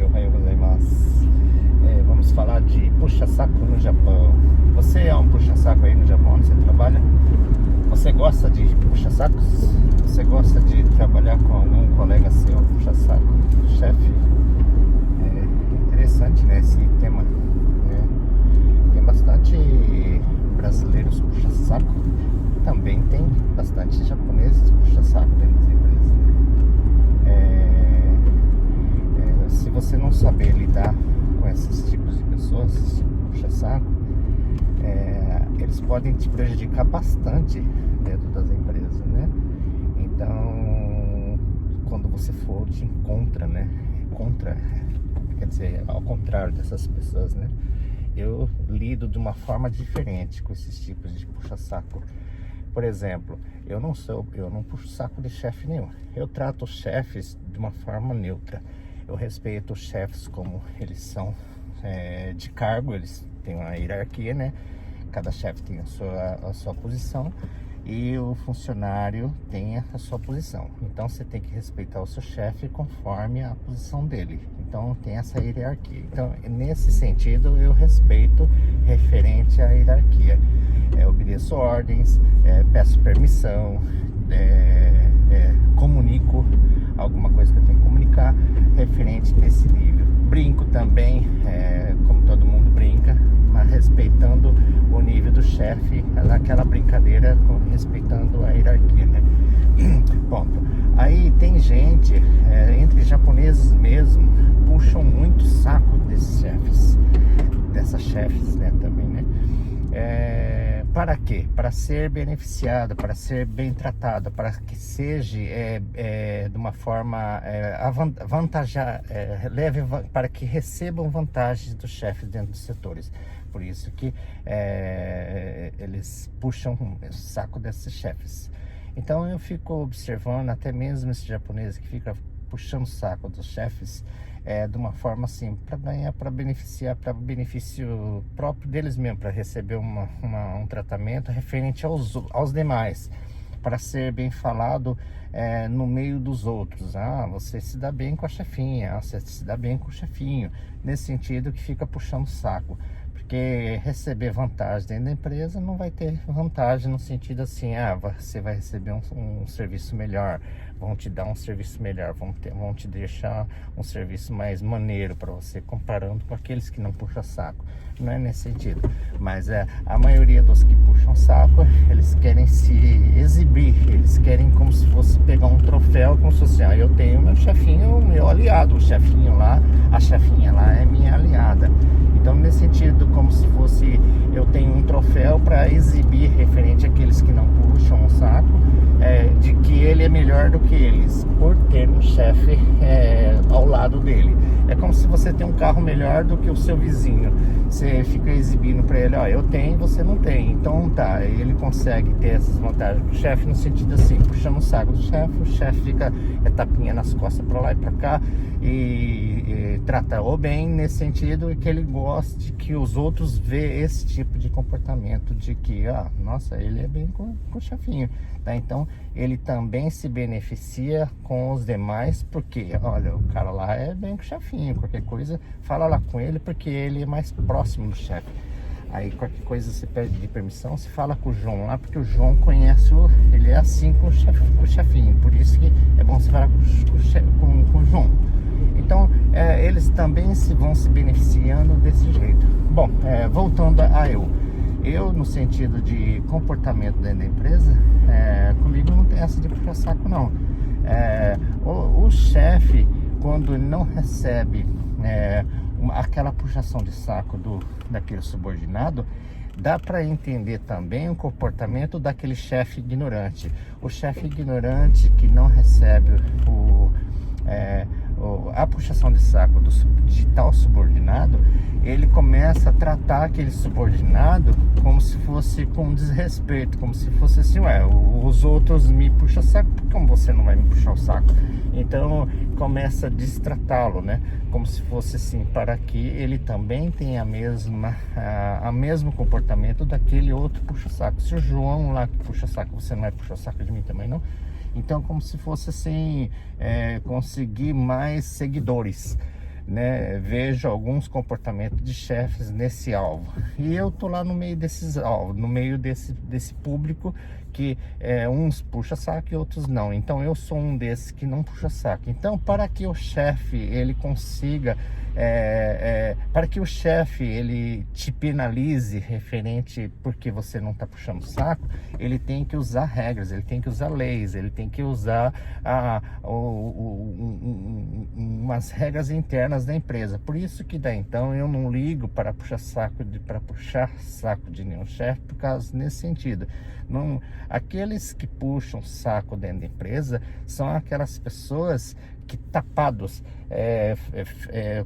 Konnichiwa, ohayou gozaimasu. Vamos falar de puxa-saco no Japão. Você é um puxa-saco aí no Japão onde você trabalha? Você gosta de puxa-sacos? Você gosta de trabalhar com algum colega seu puxa-saco, chefe? É interessante, né, esse tema, né? Tem bastante brasileiros puxa-saco. Também tem bastante japoneses puxa-saco dentro das empresas, né? Se você não saber lidar com esses tipos de pessoas, puxa-saco, eles podem te prejudicar bastante dentro das empresas, né? Então, quando você for de contra, né? Quer dizer, ao contrário dessas pessoas, né? Eu lido de uma forma diferente com esses tipos de puxa-saco. Por exemplo, eu não puxo saco de chefe nenhum. Eu trato os chefes de uma forma neutra. Eu respeito os chefes como eles são de cargo, eles têm uma hierarquia, né? Cada chefe tem a sua posição e o funcionário tem a sua posição. Então você tem que respeitar o seu chefe conforme a posição dele. Então tem essa hierarquia. Então nesse sentido eu respeito referente à hierarquia. Obedeço ordens, peço permissão, comunico alguma coisa que eu tenho que comunicar referente nesse nível. Brinco também, como todo mundo brinca, mas respeitando o nível do chefe, aquela brincadeira respeitando a hierarquia, né? Ponto. Aí tem gente, entre japoneses mesmo, puxam muito saco desses chefes, dessas chefes, né, também, né? Para quê? Para ser beneficiado, para ser bem tratado, para que seja de uma forma para que recebam vantagens dos chefes dentro dos setores. Por isso que eles puxam o saco desses chefes. Então eu fico observando até mesmo esse japonês que fica puxando o saco dos chefes de uma forma assim, para ganhar, para beneficiar, para benefício próprio deles mesmo, para receber um tratamento referente aos demais, para ser bem falado no meio dos outros. Você se dá bem com a chefinha, você se dá bem com o chefinho, nesse sentido que fica puxando o saco. Porque receber vantagem dentro da empresa não vai ter vantagem no sentido assim, você vai receber um serviço melhor, vão te dar um serviço melhor, vão te deixar um serviço mais maneiro para você, comparando com aqueles que não puxam saco. Não é nesse sentido, mas a maioria dos que puxam saco, eles querem se exibir, eles querem como se fosse pegar um troféu, como se fosse, eu tenho meu chefinho, meu aliado, o chefinho lá, a chefinha lá é minha aliada. Então, nesse sentido, como se fosse eu tenho um troféu para exibir referente àqueles que não puxam o saco, de que ele é melhor do que eles, por ter um chefe ao lado dele. É como se você tem um carro melhor do que o seu vizinho. Você fica exibindo para ele, eu tenho, você não tem. Então tá, ele consegue ter essas vantagens do chefe no sentido assim, puxando o saco do chefe, o chefe fica tapinha nas costas para lá e para cá e trata o bem nesse sentido, e que ele goste que os outros vejam esse tipo de comportamento, de que, nossa, ele é bem com o chefinho, tá? Então ele também se beneficia com os demais, porque, olha, o cara lá é bem com o chefinho, qualquer coisa, fala lá com ele, porque ele é mais próximo do chefe. Aí qualquer coisa você pede de permissão, você fala com o João lá, porque o João conhece ele é assim com o chefinho, por isso que é bom você falar com o João. Então eles também vão se beneficiando desse jeito. Bom, voltando a eu no sentido de comportamento dentro da empresa, comigo não tem essa de puxar saco não. O chefe, quando ele não recebe aquela puxação de saco daquele subordinado, dá para entender também o comportamento daquele chefe ignorante. O chefe ignorante que não recebe a puxação de saco de tal subordinado, ele começa a tratar aquele subordinado como se fosse com desrespeito, como se fosse assim, os outros me puxam o saco, como você não vai me puxar o saco? Então começa a destratá-lo, né? Como se fosse assim, para que ele também tenha o mesmo comportamento daquele outro puxa-saco. Se o João lá que puxa saco, você não vai puxar o saco de mim também, não? Então, como se fosse assim, conseguir mais seguidores, né, vejo alguns comportamentos de chefes nesse alvo, e eu tô lá no meio desses alvos, no meio desse público que uns puxa saco e outros não. Então eu sou um desses que não puxa saco. Então, para que o chefe ele consiga para que o chefe ele te penalize referente porque você não está puxando saco, ele tem que usar regras, ele tem que usar leis, ele tem que usar umas regras internas da empresa. Por isso que daí então eu não ligo para puxar saco de nenhum chefe, por causa nesse sentido. Não, aqueles que puxam saco dentro da empresa são aquelas pessoas que tapados,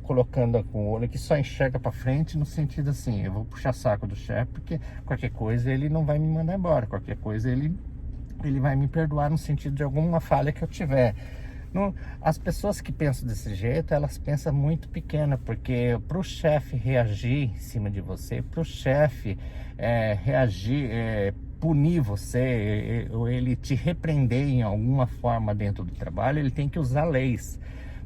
colocando com o olho, que só enxerga para frente, no sentido assim, eu vou puxar saco do chefe porque qualquer coisa ele não vai me mandar embora, qualquer coisa ele vai me perdoar no sentido de alguma falha que eu tiver. As pessoas que pensam desse jeito, elas pensam muito pequena, porque para o chefe reagir em cima de você, para o chefe reagir, punir você, ou ele te repreender em alguma forma dentro do trabalho, ele tem que usar leis.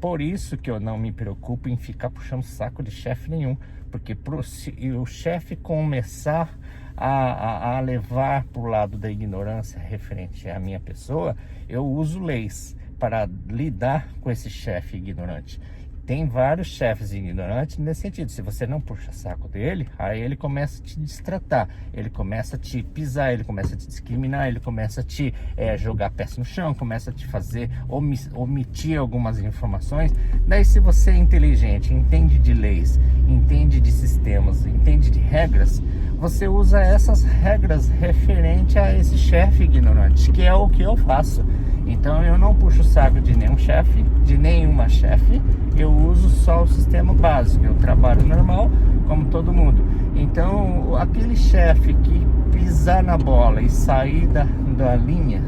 Por isso que eu não me preocupo em ficar puxando saco de chefe nenhum, porque se o chefe começar a levar para o lado da ignorância referente à minha pessoa, eu uso leis para lidar com esse chefe ignorante. Tem vários chefes ignorantes nesse sentido. Se você não puxa saco dele, aí ele começa a te destratar, ele começa a te pisar, ele começa a te discriminar, ele começa a te jogar pés no chão, começa a te fazer omitir algumas informações. Daí, se você é inteligente, entende de leis, entende de sistemas, entende de regras, você usa essas regras referente a esse chefe ignorante, que é o que eu faço. Então eu não puxo o saco de nenhum chefe, de nenhuma chefe, eu uso só o sistema básico, eu trabalho normal, como todo mundo. Então aquele chefe que pisar na bola e sair da linha,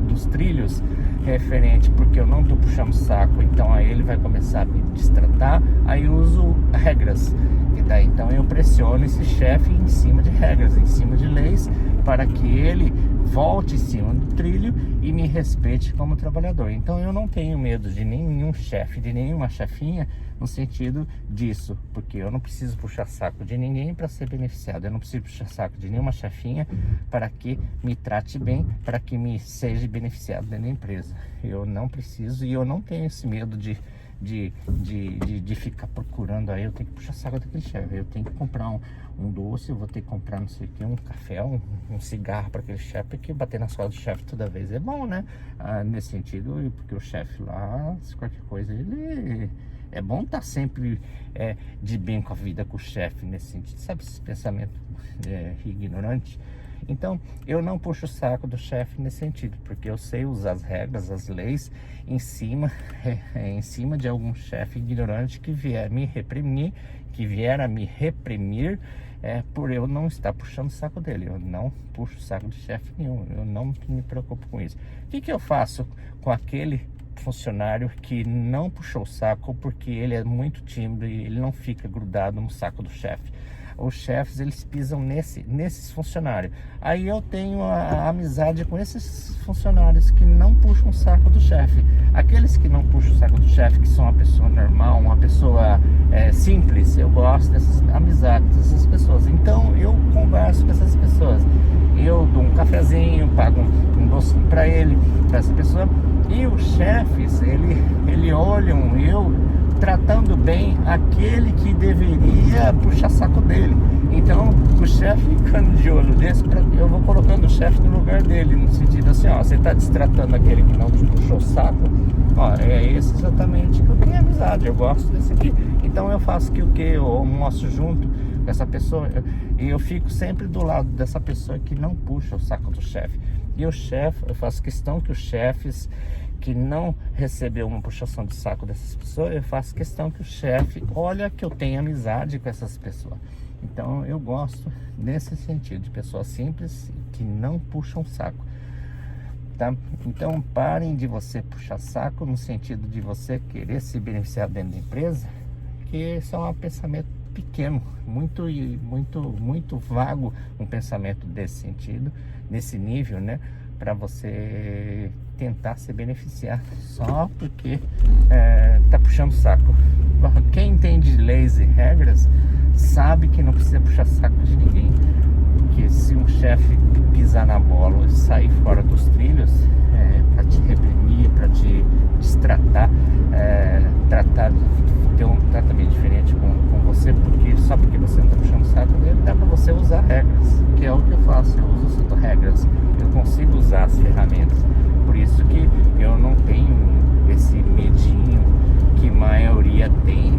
dos trilhos, referente porque eu não estou puxando saco, então aí ele vai começar a me destratar, aí eu uso regras. E daí então eu pressiono esse chefe em cima de regras, em cima de leis, para que ele volte em cima do trilho e me respeite como trabalhador. Então eu não tenho medo de nenhum chefe, de nenhuma chefinha, no sentido disso, porque eu não preciso puxar saco de ninguém para ser beneficiado, eu não preciso puxar saco de nenhuma chefinha para que me trate bem, para que me seja beneficiado dentro da empresa. Eu não preciso, e eu não tenho esse medo de ficar procurando, aí eu tenho que puxar saco daquele chefe, eu tenho que comprar um doce, eu vou ter que comprar não sei o que, um café, um cigarro para aquele chefe, porque bater nas costas do chefe toda vez é bom, né? Nesse sentido, porque o chefe lá, se qualquer coisa, ele é bom estar sempre de bem com a vida com o chefe, nesse sentido, sabe, esse pensamento ignorante. Então eu não puxo o saco do chefe nesse sentido, porque eu sei usar as regras, as leis em cima de algum chefe ignorante que vier me reprimir, que vier a me reprimir por eu não estar puxando o saco dele. Eu não puxo o saco de chefe nenhum, eu não me preocupo com isso. O que eu faço com aquele funcionário que não puxou o saco porque ele é muito tímido e ele não fica grudado no saco do chefe? Os chefes, eles pisam nesses funcionários. Aí eu tenho a amizade com esses funcionários que não puxam o saco do chefe. Aqueles que não puxam o saco do chefe, que são uma pessoa normal, uma pessoa simples, eu gosto dessas amizades, dessas pessoas. Então eu converso com essas pessoas, eu dou um cafezinho, pago um docinho para essa pessoa. E os chefes, ele olham eu tratando bem aquele que deveria puxar saco dele. Então o chefe ficando de olho desse, eu vou colocando o chefe no lugar dele, no sentido assim, ó, você está destratando aquele que não te puxou o saco, ó, é esse exatamente que eu tenho amizade, eu gosto desse aqui. Então eu faço o que eu almoço junto com essa pessoa, e eu fico sempre do lado dessa pessoa que não puxa o saco do chefe. E o chefe, eu faço questão que os chefes que não recebeu uma puxação de saco dessas pessoas, eu faço questão que o chefe olha que eu tenho amizade com essas pessoas. Então eu gosto nesse sentido, de pessoas simples que não puxam saco, tá? Então parem de você puxar saco no sentido de você querer se beneficiar dentro da empresa, que esse é um pensamento pequeno, muito vago, um pensamento desse sentido, nesse nível, né? Para você tentar se beneficiar só porque tá puxando saco. Quem entende leis e regras sabe que não precisa puxar saco de ninguém. Porque se um chefe pisar na bola e sair fora dos trilhos, para te reprimir, para te destratar, ter um tratamento diferente com você, porque só porque você não está puxando o saco dele, dá para você usar regras, que é o que eu faço. Eu uso regras, eu consigo usar as ferramentas. Por isso que eu não tenho esse medinho que a maioria tem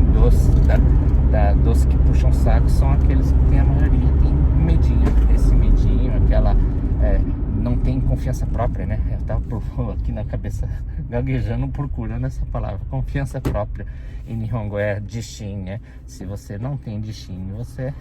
dos que puxam saco. São aqueles que tem, a maioria tem medinho, esse medinho, aquela não tem confiança própria, né? Eu tava aqui na cabeça gaguejando, procurando essa palavra, confiança própria. Em Nihongo é Jishin, né? Se você não tem Jishin, você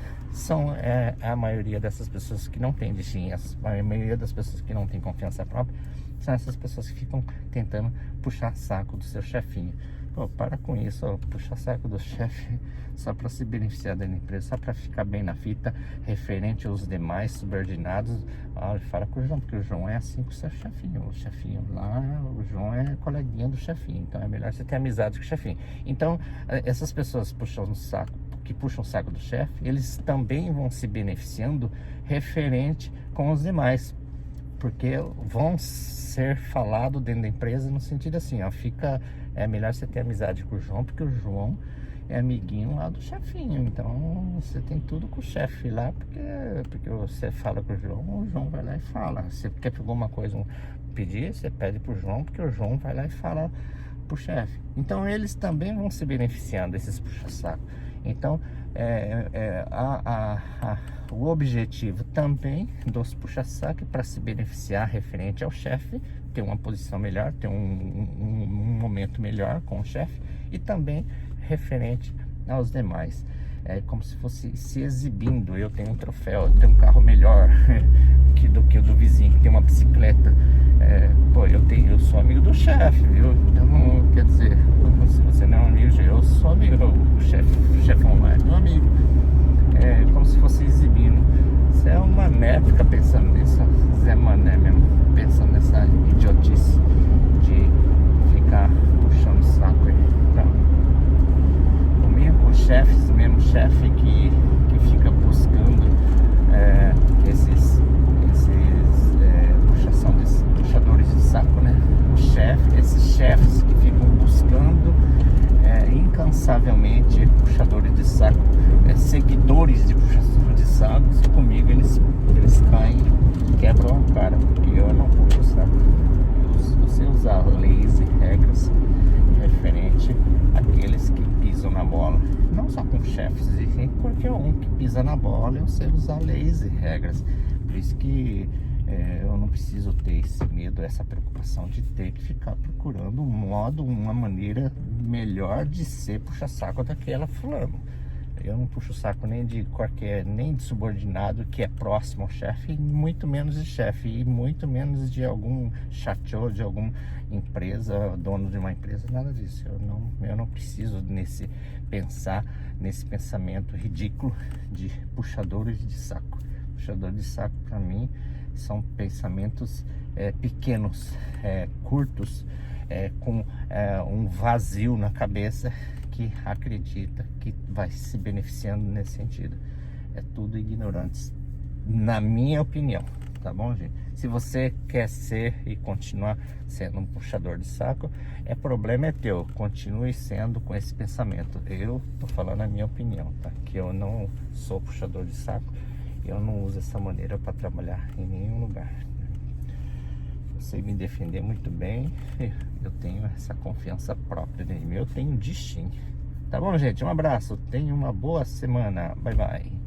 a maioria dessas pessoas que não tem Jishin, a maioria das pessoas que não tem confiança própria são essas pessoas que ficam tentando puxar saco do seu chefinho. Pô, para com isso, ó, puxar saco do chefe só para se beneficiar da empresa, só para ficar bem na fita, referente aos demais subordinados. Olha, fala com o João, porque o João é assim com o seu chefinho. O chefinho lá, o João é coleguinha do chefinho, então é melhor você ter amizade com o chefinho. Então, essas pessoas que puxam o saco do chefe, eles também vão se beneficiando referente com os demais, porque vão ser falado dentro da empresa no sentido assim, ó, é melhor você ter amizade com o João, porque o João é amiguinho lá do chefinho, então você tem tudo com o chefe lá, porque você fala com o João vai lá e fala. Você quer alguma coisa pedir, você pede pro João, porque o João vai lá e fala pro chefe. Então eles também vão se beneficiando desses puxa-saco. Então o objetivo também dos puxa-saco para se beneficiar referente ao chefe, ter uma posição melhor, ter um momento melhor com o chefe, e também referente aos demais. É como se fosse se exibindo. Eu tenho um troféu, eu tenho um carro melhor do que o do vizinho que tem uma bicicleta. Eu sou amigo do chefe, viu? Então, quer dizer, se você não é amigo, eu sou amigo. O chefão lá é meu amigo. É como se fosse exibindo. Você é um mané, fica pensando nisso. Zé Mané mesmo, pensando nessa idiotice de ficar puxando o saco aí. Não. Comigo, o chefe, o mesmo chefe que fica buscando esses puxadores de saco, né? Esses chefes que ficam buscando incansavelmente puxadores de saco, seguidores de puxadores de saco. Comigo eles caem, quebram a cara, porque eu não puxo o saco. Você usar leis e regras referente àqueles que pisam na bola, não só com chefes, e qualquer um que pisa na bola, eu sei usar leis e regras. Por isso que eu não preciso ter esse medo, essa preocupação de ter que ficar procurando um modo, uma maneira melhor de ser puxa-saco daquela fulano. Eu não puxo o saco nem de subordinado que é próximo ao chefe, muito menos de chefe, e muito menos de algum chateau, de alguma empresa, dono de uma empresa, nada disso. Eu não preciso pensar nesse pensamento ridículo de puxadores de saco. Puxador de saco, para mim, são pensamentos pequenos, curtos, com um vazio na cabeça, que acredita que vai se beneficiando nesse sentido. É tudo ignorantes, na minha opinião, tá bom, gente? Se você quer ser e continuar sendo um puxador de saco, problema é teu, continue sendo com esse pensamento. Eu tô falando a minha opinião, tá? Que eu não sou puxador de saco, eu não uso essa maneira para trabalhar em nenhum lugar. Eu sei me defender muito bem, eu tenho essa confiança própria em mim, eu tenho Jishin. Tá bom, gente? Um abraço, tenha uma boa semana, bye bye.